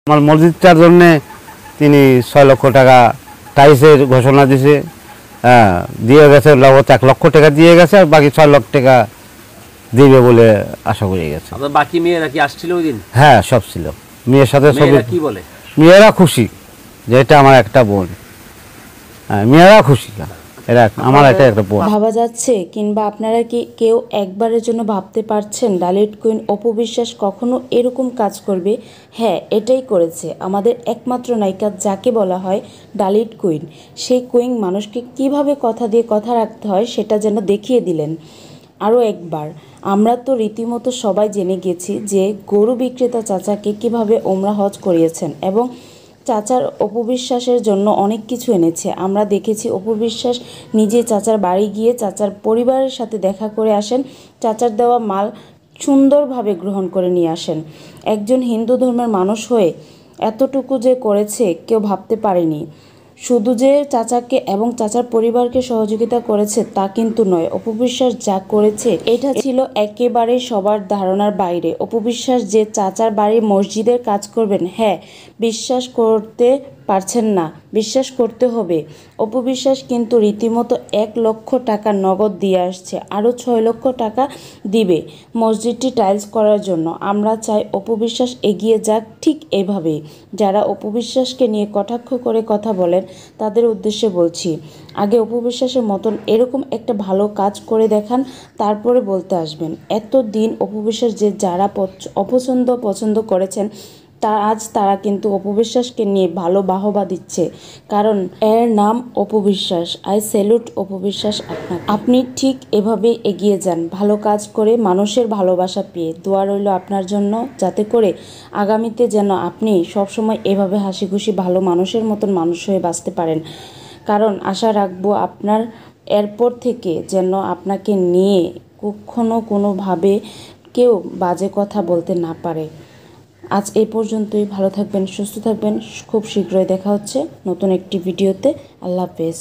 আমার মসজিদটার জন্য তিনি 6 লক্ষ টাকা টাইসের ঘোষণা দিয়েছে, হ্যাঁ দিয়ে গেছে, নগদ 1 লক্ষ টাকা দিয়ে গেছে, আর বাকি 6 লক্ষ টাকা দিবে বলে আশা করে গেছে। বাকি মেয়েরা কি আসছিল ওই দিন? হ্যাঁ, সব ছিল। মেয়ের সাথে মেয়েরা কি বলে? মেয়েরা খুশি যে এটা আমার একটা বোন, হ্যাঁ মেয়েরা খুশি, এরা আমার একটা বোন। ভাবা যাচ্ছে কিংবা আপনারা কি কেউ একবারের জন্য ভাবতে পারছেন ডালিউড কুইন অপু বিশ্বাস কখনো এরকম কাজ করবে? হ্যাঁ, এটাই করেছে আমাদের একমাত্র নায়িকা, যাকে বলা হয় ডালিউড কুইন। সেই কুইন মানুষকে কিভাবে কথা দিয়ে কথা রাখতে হয় সেটা যেন দেখিয়ে দিলেন আরও একবার। আমরা তো রীতিমতো সবাই জেনে গেছি যে গরু বিক্রেতা চাচাকে কিভাবে ওমরা হজ করিয়েছেন এবং চাচার অপু বিশ্বাসের জন্য অনেক কিছু এনেছে। আমরা দেখেছি অপু বিশ্বাস নিজে চাচার বাড়ি গিয়ে চাচার পরিবারের সাথে দেখা করে আসেন, চাচার দেওয়া মাল সুন্দরভাবে গ্রহণ করে নিয়ে আসেন। একজন হিন্দু ধর্মের মানুষ হয়ে এতটুকু যে করেছে কেউ ভাবতে পারেনি। শুধু যে চাচাকে এবং চাচার পরিবারকে সহযোগিতা করেছে তা কিন্তু নয়, অপু বিশ্বাস যা করেছে এটা ছিল একেবারে সবার ধারণার বাইরে। অপু বিশ্বাস যে চাচার বাড়ির মসজিদের কাজ করবেন, হ্যাঁ বিশ্বাস করতে পারছেন না, বিশ্বাস করতে হবে। অপু বিশ্বাস কিন্তু রীতিমতো 1 লক্ষ টাকা নগদ দিয়ে আসছে, আরও 6 লক্ষ টাকা দিবে মসজিদটি টাইলস করার জন্য। আমরা চাই অপু বিশ্বাস এগিয়ে যাক ঠিক এভাবেই। যারা অপু বিশ্বাসকে নিয়ে কটাক্ষ করে কথা বলেন তাদের উদ্দেশ্যে বলছি, আগে অপু বিশ্বাসের মতন এরকম একটা ভালো কাজ করে দেখান, তারপরে বলতে আসবেন। এতদিন অপু বিশ্বাস যে যারা পছন্দ করেছেন আজ তারা কিন্তু অপু বিশ্বাসকে নিয়ে ভালো বাহবা দিচ্ছে, কারণ এর নাম অপু বিশ্বাস। আই স্যালুট অপু বিশ্বাস আপনাকে। আপনি ঠিক এভাবে এগিয়ে যান, ভালো কাজ করে মানুষের ভালোবাসা পেয়ে। দোয়া রইল আপনার জন্য, যাতে করে আগামীতে যেন আপনি সবসময় এভাবে হাসি খুশি ভালো মানুষের মতন মানুষ হয়ে বাঁচতে পারেন। কারণ আশা রাখবো আপনার এরপর থেকে যেন আপনাকে নিয়ে কখনো কোনোভাবে কেউ বাজে কথা বলতে না পারে। আজ এই পর্যন্তই। ভালো থাকবেন, সুস্থ থাকবেন। খুব শীঘ্রই দেখা হচ্ছে নতুন একটি ভিডিওতে। আল্লাহ হাফেজ।